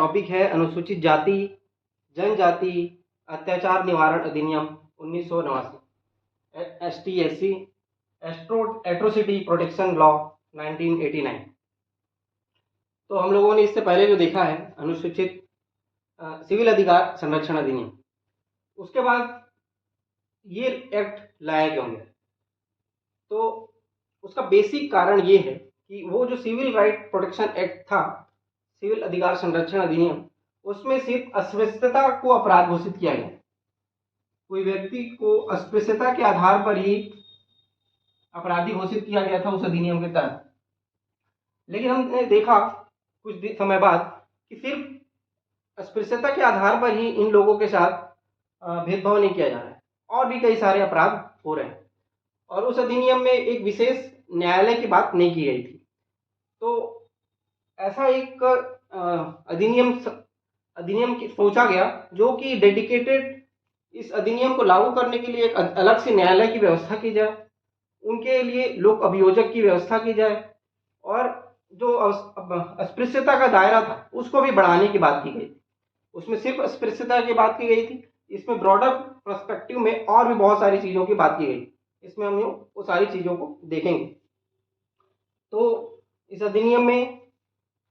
Topic है अनुसूचित जाति जनजाति अत्याचार निवारण अधिनियम 1989, ST/SC एट्रोसिटी प्रोटेक्शन लॉ 1989। तो हम लोगों ने इससे पहले जो देखा है अनुसूचित सिविल अधिकार संरक्षण अधिनियम, उसके बाद ये एक्ट लाया क्यों गया। तो उसका बेसिक कारण ये है कि वो जो सिविल राइट प्रोटेक्शन एक्ट था, सिविल अधिकार संरक्षण अधिनियम, उसमें सिर्फ अस्पृश्यता को अपराध घोषित किया गया। कोई व्यक्ति को अस्पृश्यता के आधार पर ही अपराधी घोषित किया गया था उस अधिनियम के तहत। लेकिन हमने देखा कुछ समय बाद कि सिर्फ अस्पृश्यता के आधार पर ही इन लोगों के साथ भेदभाव नहीं किया जा रहा है, और भी कई सारे अपराध हो रहे हैं। और उस अधिनियम में एक विशेष न्यायालय की बात नहीं की गई थी। तो ऐसा एक अधिनियम सोचा गया जो कि डेडिकेटेड इस अधिनियम को लागू करने के लिए एक अलग से न्यायालय की व्यवस्था की जाए, उनके लिए लोक अभियोजक की व्यवस्था की जाए, और जो अस्पृश्यता का दायरा था उसको भी बढ़ाने की बात की गई। उसमें सिर्फ अस्पृश्यता की बात की गई थी, इसमें ब्रॉडर पर्सपेक्टिव में और भी बहुत सारी चीज़ों की बात की गई। इसमें हम वो सारी चीज़ों को देखेंगे। तो इस अधिनियम में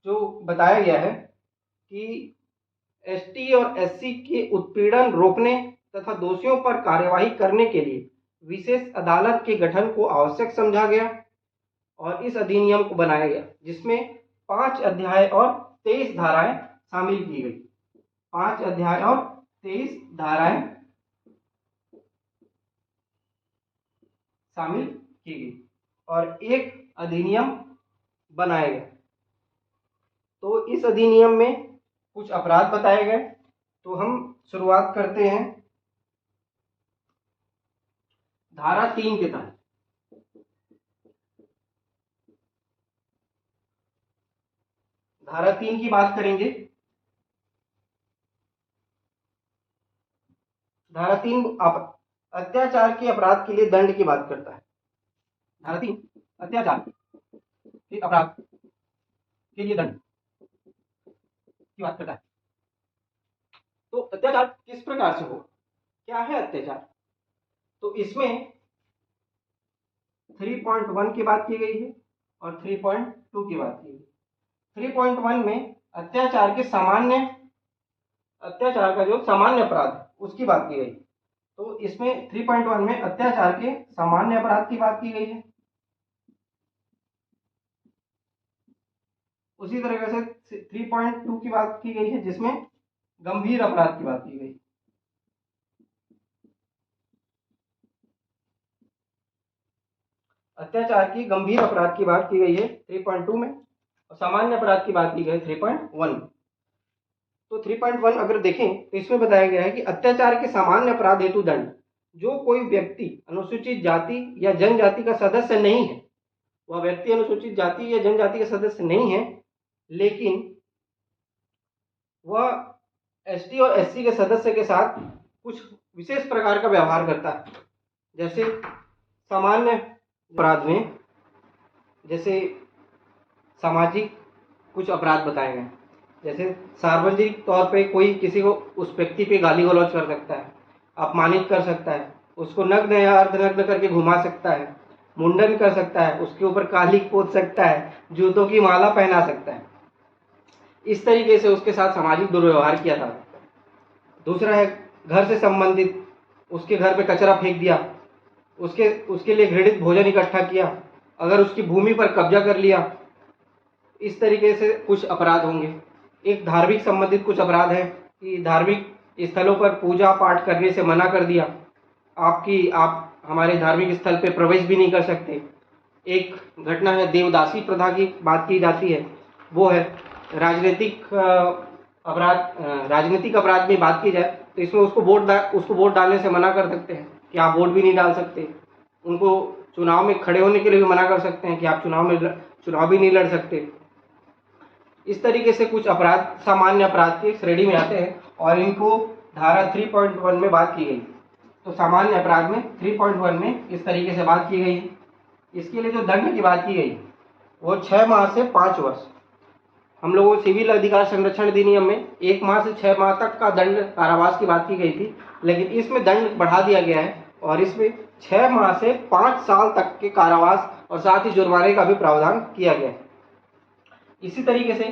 जो बताया गया है कि ST और SC के उत्पीड़न रोकने तथा दोषियों पर कार्यवाही करने के लिए विशेष अदालत के गठन को आवश्यक समझा गया और इस अधिनियम को बनाया गया, जिसमें 5 अध्याय और 23 धाराएं शामिल की गई। 5 अध्याय और 23 धाराएं शामिल की गई और एक अधिनियम बनाया गया। तो इस अधिनियम में कुछ अपराध बताए गए। तो हम शुरुआत करते हैं धारा 3 के तहत। धारा 3 की बात करेंगे। धारा 3 अत्याचार के अपराध के लिए दंड की बात करता है। धारा 3 अत्याचार के अपराध के लिए दंड की बात करता है। तो अत्याचार किस प्रकार से हो, क्या है अत्याचार? तो इसमें 3.1 की बात की गई है और 3.2 की बात की गई। 3.1 में अत्याचार का जो सामान्य अपराध है उसकी बात की गई। तो इसमें 3.1 में अत्याचार के सामान्य अपराध की बात की गई है। उसी तरीके से 3.2 की बात की गई है, जिसमें गंभीर अपराध की बात की गई। अत्याचार की गंभीर अपराध की बात की गई है 3.2 में, और सामान्य अपराध की बात की गई 3.1। तो 3.1 अगर देखें तो इसमें बताया गया है कि अत्याचार के सामान्य अपराध हेतु दंड, जो कोई व्यक्ति अनुसूचित जाति या जनजाति का सदस्य नहीं है, वह व्यक्ति अनुसूचित जाति या जनजाति का सदस्य नहीं है, लेकिन वह ST और SC के सदस्य के साथ कुछ विशेष प्रकार का व्यवहार करता है। जैसे सामान्य अपराध में जैसे सामाजिक कुछ अपराध बताए गए, जैसे सार्वजनिक तौर पे कोई किसी को उस व्यक्ति पे गाली गलौज कर सकता है, अपमानित कर सकता है, उसको नग्न या अर्धनग्न करके घुमा सकता है, मुंडन कर सकता है, उसके ऊपर कालिक पोत सकता है, जूतों की माला पहना सकता है। इस तरीके से उसके साथ सामाजिक दुर्व्यवहार किया जा सकता है। दूसरा है घर से संबंधित, उसके घर पे कचरा फेंक दिया, उसके लिए घृणित भोजन इकट्ठा किया, अगर उसकी भूमि पर कब्जा कर लिया, इस तरीके से कुछ अपराध होंगे। एक धार्मिक संबंधित कुछ अपराध है कि धार्मिक स्थलों पर पूजा पाठ करने से मना कर दिया, आप हमारे धार्मिक स्थल पे प्रवेश भी नहीं कर सकते। एक घटना है देवदासी प्रथा की बात की जाती है, वो है राजनीतिक अपराध में बात की जाए तो इसमें उसको वोट डालने से मना कर सकते हैं कि आप वोट भी नहीं डाल सकते। उनको चुनाव में खड़े होने के लिए भी मना कर सकते हैं कि आप चुनाव भी नहीं लड़ सकते। इस तरीके से कुछ अपराध सामान्य अपराध की श्रेणी में आते हैं और इनको धारा 3.1 में बात की गई। तो सामान्य अपराध में 3.1 में इस तरीके से बात की गई है। इसके लिए जो दंड की बात की गई वो 6 माह से 5 वर्ष हम लोगों को सिविल अधिकार संरक्षण अधिनियम में 1 माह से 6 माह तक का दंड कारावास की बात की गई थी, लेकिन इसमें दंड बढ़ा दिया गया है और इसमें 6 माह से 5 साल तक के कारावास और साथ ही जुर्माने का भी प्रावधान किया गया है। इसी तरीके से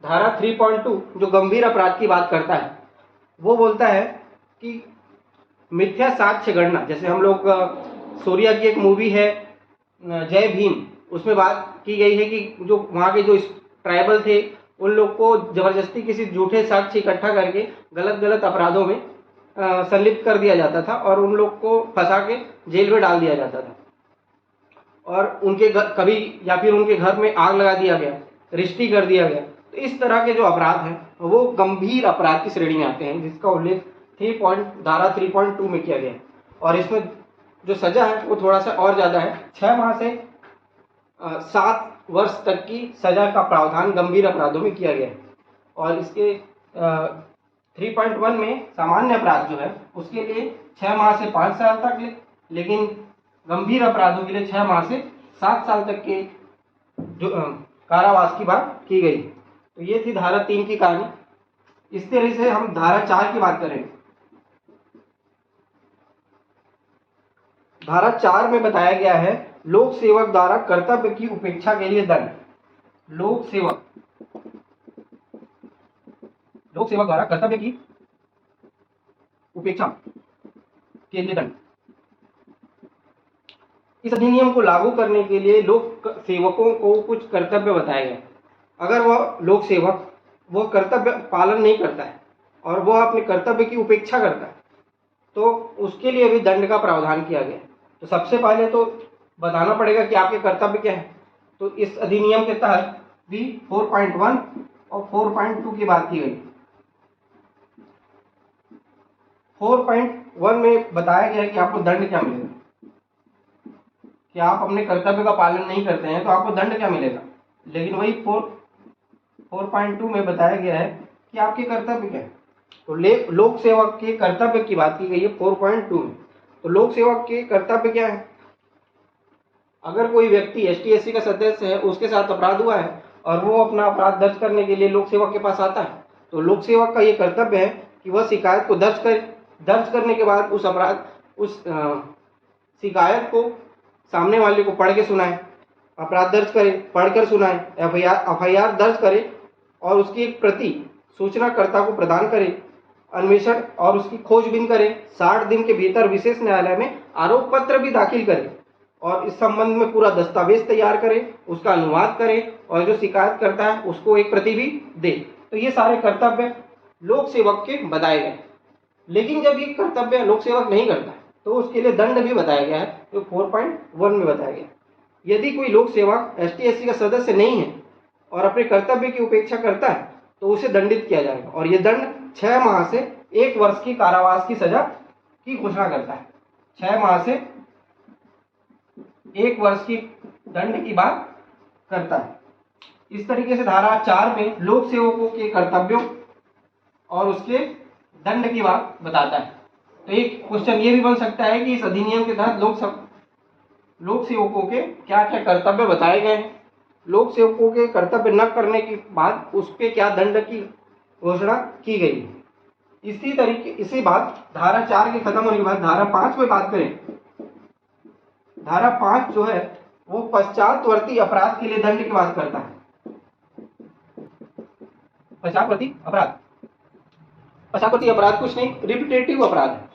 धारा 3.2 जो गंभीर अपराध की बात करता है, वो बोलता है कि मिथ्या साक्ष्य गणना, जैसे हम लोग सूर्या की एक मूवी है जय भीम, उसमें बात की गई है कि जो वहाँ के जो ट्राइबल थे उन लोग को जबरदस्ती किसी झूठे साक्ष्य इकट्ठा करके गलत गलत अपराधों में संलिप्त कर दिया जाता था और उन लोग को फंसा के जेल में डाल दिया जाता था और उनके कभी या फिर उनके घर में आग लगा दिया गया, रिश्ती कर दिया गया। तो इस तरह के जो अपराध हैं वो गंभीर अपराध की श्रेणी में आते हैं, जिसका उल्लेख धारा 3.2 में किया गया है और इसमें जो सजा है वो थोड़ा सा और ज़्यादा है। 6 माह से 7 वर्ष तक की सजा का प्रावधान गंभीर अपराधों में किया गया है और इसके 3.1 में सामान्य अपराध जो है उसके लिए 6 माह से 5 साल तक, लेकिन गंभीर अपराधों के लिए 6 माह से 7 साल तक के जो कारावास की बात की गई। तो ये थी धारा 3 की कहानी। इस तरह से हम धारा 4 की बात करें। धारा 4 में बताया गया है लोक सेवक द्वारा कर्तव्य की उपेक्षा के लिए दंड। लोक सेवक द्वारा कर्तव्य की उपेक्षा के लिए दंड। इस अधिनियम को लागू करने के लिए लोक सेवकों को कुछ कर्तव्य बताए गए। अगर वह लोक सेवक वह कर्तव्य पालन नहीं करता है और वह अपने कर्तव्य की उपेक्षा करता है तो उसके लिए भी दंड का प्रावधान किया गया है। तो सबसे पहले तो बताना पड़ेगा कि आपके कर्तव्य क्या है। तो इस अधिनियम के तहत भी 4.1 और 4.2 की बात की गई। 4.1 में बताया गया है कि आपको दंड क्या मिलेगा, कि आप अपने कर्तव्य का पालन नहीं करते हैं तो आपको दंड क्या मिलेगा। लेकिन वही 4.2 में बताया गया है कि आपके कर्तव्य क्या है। तो लोक सेवक के कर्तव्य की बात की गई है 4.2 में। तो लोक सेवक के कर्तव्य क्या है। अगर कोई व्यक्ति ST/SC का सदस्य है, उसके साथ अपराध हुआ है और वो अपना अपराध दर्ज करने के लिए लोक सेवक के पास आता है, तो लोक सेवक का ये कर्तव्य है कि वह शिकायत को दर्ज करने के बाद उस शिकायत को सामने वाले को पढ़ के सुनाए, अपराध दर्ज करे, पढ़कर सुनाए, FIR दर्ज करे और उसकी एक प्रति सूचनाकर्ता को प्रदान करे, अन्वेषण और उसकी खोजबीन करे, 60 दिन के भीतर विशेष न्यायालय में आरोप पत्र भी दाखिल करे और इस संबंध में पूरा दस्तावेज तैयार करे, उसका अनुवाद करे और जो शिकायत करता है उसको एक प्रति भी दे। तो ये सारे कर्तव्य लोक सेवक के बताए गए। लेकिन जब ये कर्तव्य लोक सेवक नहीं करता तो उसके लिए दंड भी बताया गया है, जो 4.1 में बताया गया। यदि कोई लोक सेवक ST/SC का सदस्य नहीं है और अपने कर्तव्य की उपेक्षा करता है तो उसे दंडित किया जाएगा और ये दंड 6 माह से 1 वर्ष की कारावास की सजा की घोषणा करता है। 6 माह से 1 वर्ष की दंड की बात करता है। इस तरीके से धारा 4 में लोक सेवकों के कर्तव्यों और उसके दंड की बात बताता है। तो एक क्वेश्चन ये भी बन सकता है कि इस अधिनियम के तहत लोक सेवकों के क्या क्या कर्तव्य बताए गए हैं, लोक सेवकों के कर्तव्य न करने के बाद उस पर क्या दंड की घोषणा की गई है। इसी बात धारा 4 के खत्म होने के बाद धारा 5 में बात करें। धारा 5 जो है वो पश्चातवर्ती अपराध के लिए दंड की बात करता है। पश्चातवर्ती अपराध कुछ नहीं, रिपीटेटिव अपराध है।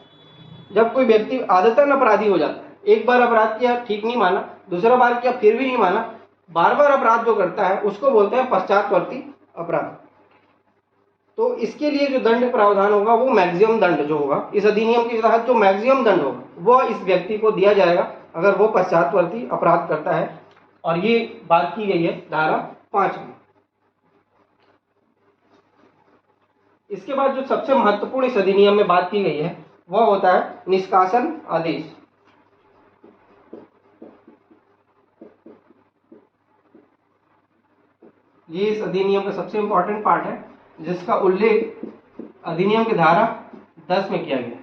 जब कोई व्यक्ति आदतन अपराधी हो जाता है, एक बार अपराध किया ठीक नहीं माना, दूसरा बार किया फिर भी नहीं माना, बार बार अपराध जो करता है उसको बोलते हैं पश्चातवर्ती अपराध। तो इसके लिए जो दंड प्रावधान होगा वो मैक्सिमम दंड जो होगा, इस अधिनियम के तहत जो मैक्सिमम दंड होगा वह इस व्यक्ति को दिया जाएगा अगर वो पश्चातवर्ती अपराध करता है। और ये बात की गई है धारा 5 में। इसके बाद जो सबसे महत्वपूर्ण इस अधिनियम में बात की गई है वह होता है निष्कासन आदेश। ये इस अधिनियम का सबसे इंपॉर्टेंट पार्ट है, जिसका उल्लेख अधिनियम की धारा 10 में किया गया।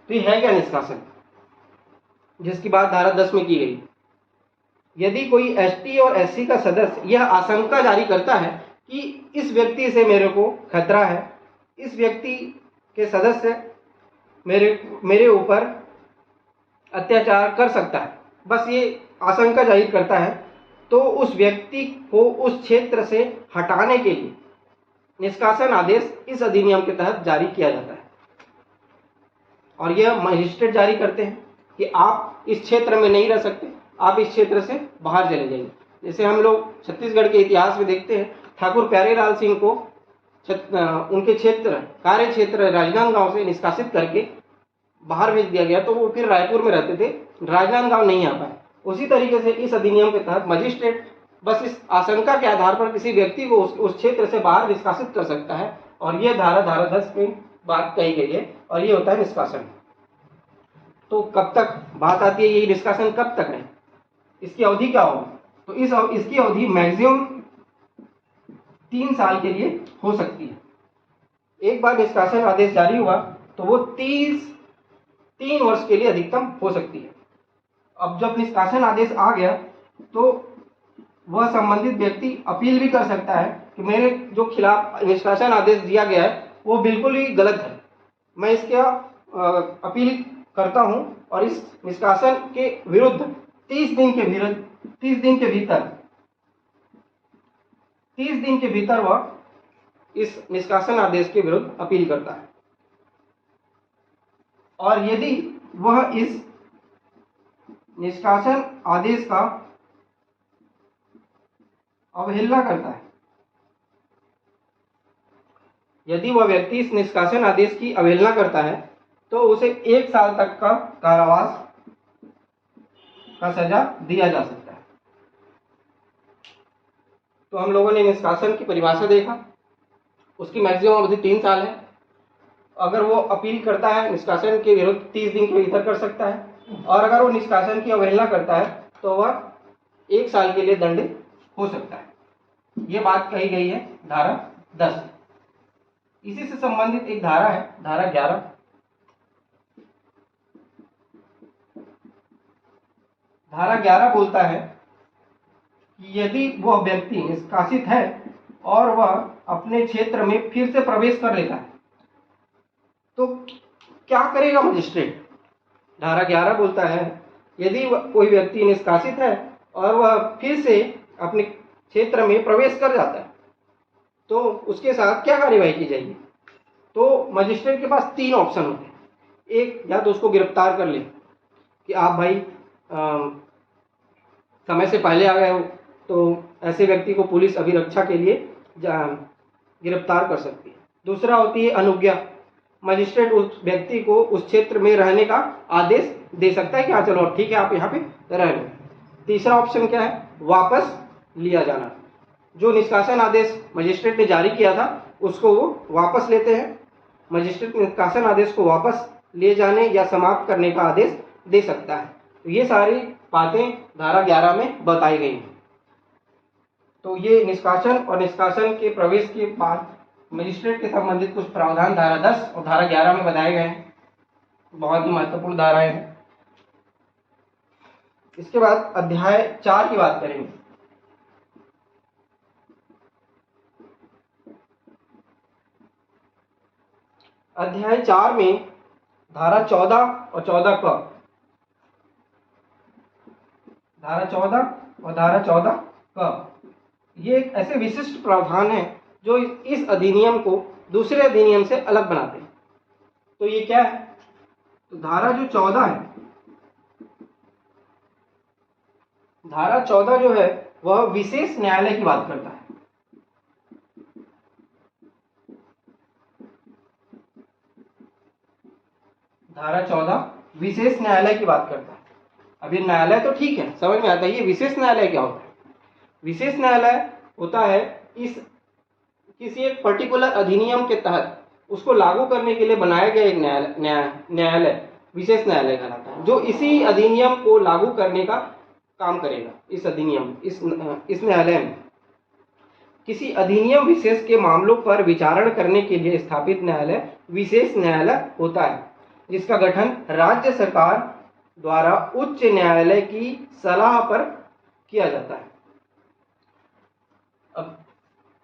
तो ये है क्या निष्कासन, जिसकी बात धारा 10 में की गई। यदि कोई एसटी और एससी का सदस्य यह आशंका जारी करता है कि इस व्यक्ति से मेरे को खतरा है, इस व्यक्ति के सदस्य मेरे ऊपर अत्याचार कर सकता है, बस ये आशंका जाहिर करता है, तो उस व्यक्ति को उस क्षेत्र से हटाने के लिए निष्कासन आदेश इस अधिनियम के तहत जारी किया जाता है। और यह मजिस्ट्रेट जारी करते हैं कि आप इस क्षेत्र में नहीं रह सकते, आप इस क्षेत्र से बाहर चले जाइए। जैसे हम लोग छत्तीसगढ़ के इतिहास में देखते हैं, ठाकुर प्यारेलाल सिंह को उनके क्षेत्र कार्य क्षेत्र राजनांदगांव से निष्कासित करके बाहर भेज दिया गया, तो वो फिर रायपुर में रहते थे, राजनांदगांव नहीं आ पाए। उसी तरीके से इस अधिनियम के तहत मजिस्ट्रेट बस इस आशंका के आधार पर किसी व्यक्ति को उस क्षेत्र से बाहर निष्कासित कर सकता है, और यह धारा 10 में बात कही गई है, और ये होता है निष्कासन। तो कब तक बात आती है, ये निष्कासन कब तक है, इसकी अवधि क्या होगी? तो इसकी अवधि मैक्सिमम 3 साल के लिए हो सकती है। एक बार निष्कासन आदेश जारी हुआ तो वो 3 वर्ष के लिए अधिकतम हो सकती है। अब जब निष्कासन आदेश आ गया तो वह संबंधित व्यक्ति अपील भी कर सकता है कि मेरे जो खिलाफ निष्कासन आदेश दिया गया है वो बिल्कुल ही गलत है, मैं इसका अपील करता हूं, और इस निष्कासन के विरुद्ध 30 दिन के भीतर वह इस निष्कासन आदेश के विरुद्ध अपील करता है। और यदि वह इस निष्कासन आदेश का अवहेलना करता है, यदि वह व्यक्ति इस निष्कासन आदेश की अवहेलना करता है तो उसे 1 साल तक का कारावास का सजा दिया जा सकता है। तो हम लोगों ने निष्कासन की परिभाषा देखा, उसकी मैक्सिमम अवधि 3 साल है। अगर वो अपील करता है निष्कासन के विरुद्ध 30 दिन के भीतर कर सकता है, और अगर वो निष्कासन की अवहेलना करता है तो वह 1 साल के लिए दंडित हो सकता है। ये बात कही गई है धारा 10। इसी से संबंधित एक धारा है, धारा 11। धारा 11 बोलता है कि यदि वह व्यक्ति निष्कासित है और वह अपने क्षेत्र में फिर से प्रवेश कर लेता है तो क्या करेगा मजिस्ट्रेट? धारा 11 बोलता है यदि कोई व्यक्ति निष्कासित है और वह फिर से अपने क्षेत्र में प्रवेश कर जाता है तो उसके साथ क्या कार्यवाही की जाएगी? तो मजिस्ट्रेट के पास 3 ऑप्शन होते हैं। एक, या तो उसको गिरफ्तार कर ले कि आप भाई समय से पहले आ गए हो, तो ऐसे व्यक्ति को पुलिस अभिरक्षा के लिए गिरफ्तार कर सकती है। दूसरा होती है अनुज्ञा, मजिस्ट्रेट उस व्यक्ति को उस क्षेत्र में रहने का आदेश दे सकता है कि हाँ चलो ठीक है आप यहाँ पे रह लो। तीसरा ऑप्शन क्या है? वापस लिया जाना। जो निष्कासन आदेश मजिस्ट्रेट ने जारी किया था उसको वो वापस लेते हैं। मजिस्ट्रेट निष्कासन आदेश को वापस ले जाने या समाप्त करने का आदेश दे सकता है। तो ये सारी बातें धारा 11 में बताई गई हैं। तो ये निष्कासन और निष्कासन के प्रवेश के बाद मजिस्ट्रेट के संबंधित कुछ प्रावधान धारा 10 और धारा 11 में बताए गए हैं। बहुत ही महत्वपूर्ण धाराएं हैं। इसके बाद अध्याय 4 की बात करेंगे। अध्याय 4 में धारा 14 और 14 क, धारा 14 और धारा 14 क ये एक ऐसे विशिष्ट प्रावधान हैं जो इस अधिनियम को दूसरे अधिनियम से अलग बनाते हैं। तो ये क्या है? तो धारा जो 14 है, धारा 14 जो है वह विशेष न्यायालय की बात करता है। धारा 14 विशेष न्यायालय की बात करता है। अब ये न्यायालय तो ठीक है, समझ में आता है। ये विशेष न्यायालय क्या होता है? विशेष न्यायालय होता है इस किसी एक पर्टिकुलर अधिनियम के तहत उसको लागू करने के लिए बनाया गया एक न्यायालय विशेष न्यायालय कहलाता है, जो इसी अधिनियम को लागू करने का काम करेगा। इस अधिनियम इस न्यायालय में किसी अधिनियम विशेष के मामलों पर विचारण करने के लिए स्थापित न्यायालय विशेष न्यायालय होता है, जिसका गठन राज्य सरकार द्वारा उच्च न्यायालय की सलाह पर किया जाता है। अब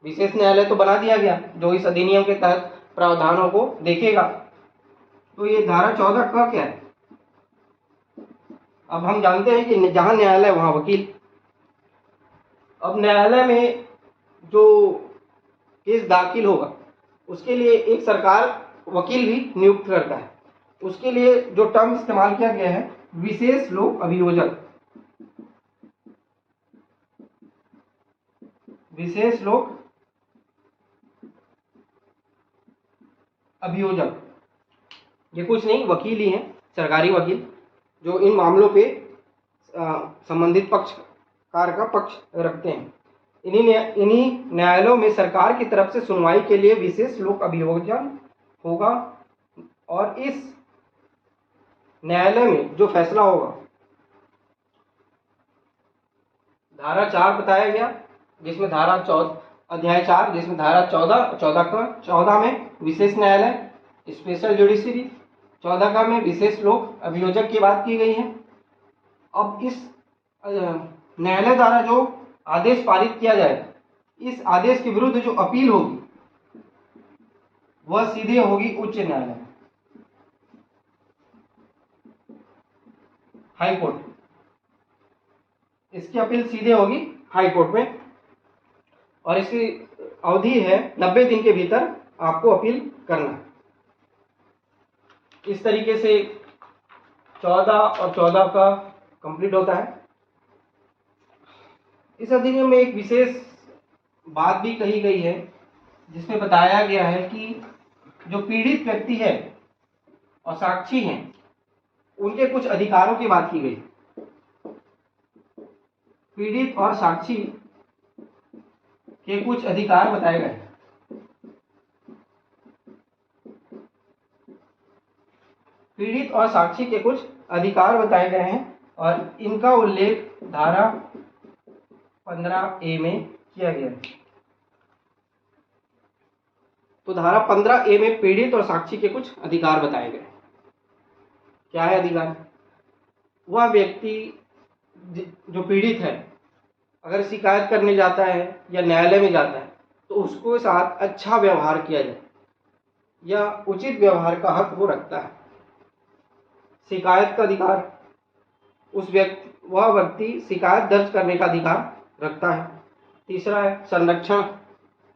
विशेष न्यायालय तो बना दिया गया जो इस अधिनियम के तहत प्रावधानों को देखेगा। तो ये धारा 14 का क्या है? अब हम जानते हैं कि जहां न्यायालय वहां वकील। अब न्यायालय में जो केस दाखिल होगा उसके लिए एक सरकार वकील भी नियुक्त करता है। उसके लिए जो टर्म इस्तेमाल किया गया है विशेष लोक अभियोजक। विशेष लोक अभियोजक ये कुछ नहीं, वकील ही हैं, सरकारी वकील, जो इन मामलों पे संबंधित पक्षकार का पक्ष रखते हैं। इन्हीं न्यायालयों में सरकार की तरफ से सुनवाई के लिए विशेष लोक अभियोजन होगा और इस न्यायालय में जो फैसला होगा धारा 4 बताया गया, जिसमें धारा 14 अध्याय 4 जिसमें धारा 14 में विशेष न्यायालय स्पेशल जुडिशरी, 14 का में विशेष लोक अभियोजक की बात की गई है। अब इस न्यायालय द्वारा जो आदेश पारित किया जाएगा, इस आदेश के विरुद्ध जो अपील होगी वह सीधे होगी उच्च न्यायालय, हाई कोर्ट। इसकी अपील सीधे होगी हाई कोर्ट में और इसकी अवधि है 90 दिन के भीतर आपको अपील करना। इस तरीके से 14 और 14 का कंप्लीट होता है। इस अधिनियम में एक विशेष बात भी कही गई है जिसमें बताया गया है कि जो पीड़ित व्यक्ति है और साक्षी हैं उनके कुछ अधिकारों की बात की गई। पीड़ित और साक्षी के कुछ अधिकार बताए गए। पीड़ित और साक्षी के कुछ अधिकार बताए गए हैं और इनका उल्लेख धारा 15A में किया गया है। तो धारा 15A में पीड़ित और साक्षी के कुछ अधिकार बताए गए। क्या है अधिकार? वह व्यक्ति जो पीड़ित है अगर शिकायत करने जाता है या न्यायालय में जाता है तो उसको साथ अच्छा व्यवहार किया जाए या उचित व्यवहार का हक वो रखता है। शिकायत का अधिकार, वह व्यक्ति शिकायत दर्ज करने का अधिकार रखता है। तीसरा है संरक्षण।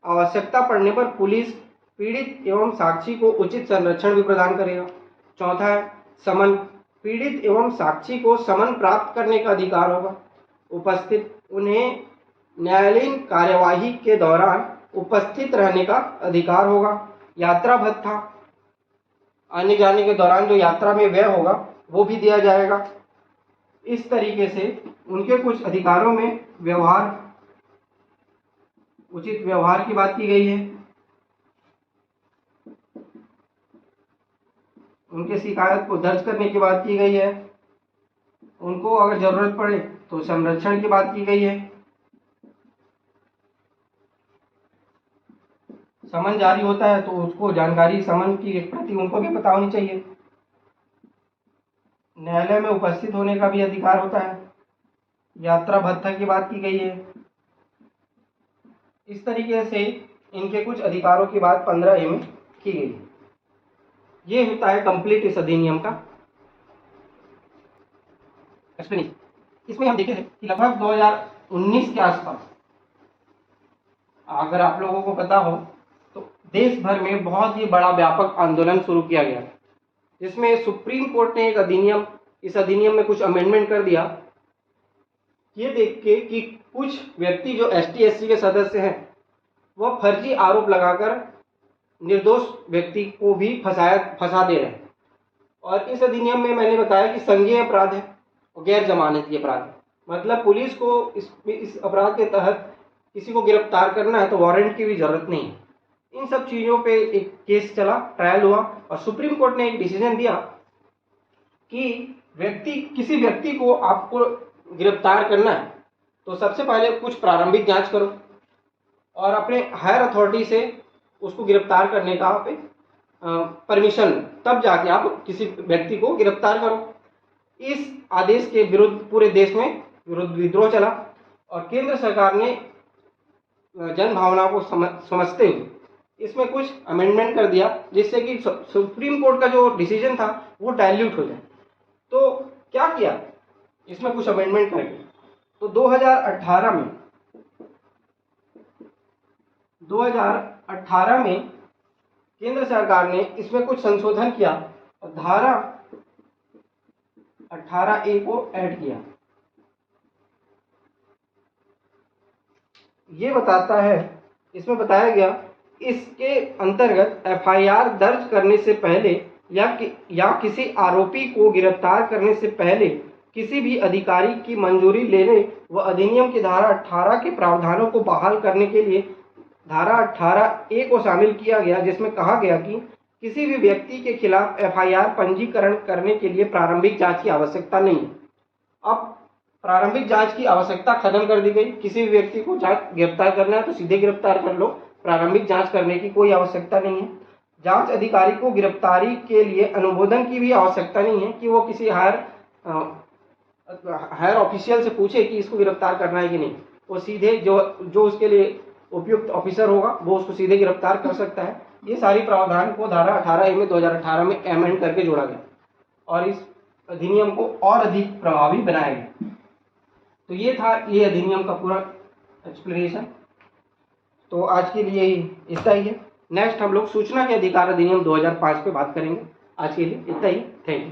आवश्यकता पड़ने पर पुलिस पीड़ित एवं साक्षी को उचित संरक्षण भी प्रदान करेगा। चौथा है समन। पीड़ित एवं साक्षी को समन प्राप्त करने का अधिकार होगा। उपस्थित, उन्हें न्यायालयीन कार्यवाही के दौरान उपस्थित रहने का अधिकार होगा। यात्रा भत्ता, आने जाने के दौरान जो यात्रा में व्यय होगा वो भी दिया जाएगा। इस तरीके से उनके कुछ अधिकारों में उचित व्यवहार की बात की गई है। उनके शिकायत को दर्ज करने की बात की गई है। उनको अगर जरूरत पड़े तो संरक्षण की बात की गई है। समन जारी होता है तो उसको जानकारी, समन की प्रति उनको भी पता होनी चाहिए। न्यायालय में उपस्थित होने का भी अधिकार होता है। यात्रा भत्ता की बात की गई है। इस तरीके से इनके कुछ अधिकारों की बात 15A में की गई। ये होता है कंप्लीट इस अधिनियम का एक्सप्लेनेशन। इसमें हम देखे हैं कि लगभग 2019 के आसपास, अगर आप लोगों को पता हो तो देश भर में बहुत ही बड़ा व्यापक आंदोलन शुरू किया गया, जिसमें सुप्रीम कोर्ट ने इस अधिनियम में कुछ अमेंडमेंट कर दिया, ये देख के कि कुछ व्यक्ति जो ST SC के सदस्य हैं वह फर्जी आरोप लगाकर निर्दोष व्यक्ति को भी फंसा दे रहे हैं। और इस अधिनियम में मैंने बताया कि संज्ञेय अपराध है और गैर जमानती अपराध है। मतलब पुलिस को इस अपराध के तहत किसी को गिरफ्तार करना है तो वारंट की भी जरूरत नहीं है। इन सब चीज़ों पे एक केस चला, ट्रायल हुआ और सुप्रीम कोर्ट ने एक डिसीजन दिया कि किसी व्यक्ति को आपको गिरफ्तार करना है तो सबसे पहले कुछ प्रारंभिक जांच करो और अपने हायर अथॉरिटी से उसको गिरफ्तार करने का परमिशन, तब जाके आप किसी व्यक्ति को गिरफ्तार करो। इस आदेश के विरुद्ध पूरे देश में विरोध विद्रोह चला और केंद्र सरकार ने जन भावना को समझते हुए इसमें कुछ अमेंडमेंट कर दिया, जिससे कि सुप्रीम कोर्ट का जो डिसीजन था वो डाइल्यूट हो जाए। तो क्या किया इसमें कुछ अमेंडमेंट करके, तो 2018 में केंद्र सरकार ने इसमें कुछ संशोधन किया और धारा 18A को ऐड किया। ये बताता है, इसमें बताया गया इसके अंतर्गत एफआईआर दर्ज करने से पहले या किसी आरोपी को गिरफ्तार करने से पहले किसी भी अधिकारी की मंजूरी लेने व अधिनियम की धारा 18 के प्रावधानों को बहाल करने के लिए धारा 18A को शामिल किया गया, जिसमें कहा गया कि किसी भी व्यक्ति के खिलाफ एफआईआर पंजीकरण करने के लिए प्रारंभिक जांच की आवश्यकता नहीं है। अब प्रारंभिक जांच की आवश्यकता खत्म कर दी गई। किसी भी व्यक्ति को गिरफ्तार करना है तो सीधे गिरफ्तार कर लो, प्रारंभिक जांच करने की कोई आवश्यकता नहीं है। जांच अधिकारी को गिरफ्तारी के लिए अनुमोदन की भी आवश्यकता नहीं है कि वो किसी हायर ऑफिशियल से पूछे कि इसको गिरफ्तार करना है कि नहीं। वो सीधे जो उसके लिए उपयुक्त ऑफिसर होगा वो उसको सीधे गिरफ्तार कर सकता है। ये सारी प्रावधान को धारा 18A में 2018 में अमेंड करके जोड़ा गया और इस अधिनियम को और अधिक प्रभावी बनाया गया। तो ये था ये अधिनियम का पूरा एक्सप्लेनेशन। तो आज के लिए इतना ही है। नेक्स्ट हम लोग सूचना के अधिकार अधिनियम 2005 पे बात करेंगे। आज के लिए इतना ही। Thank you.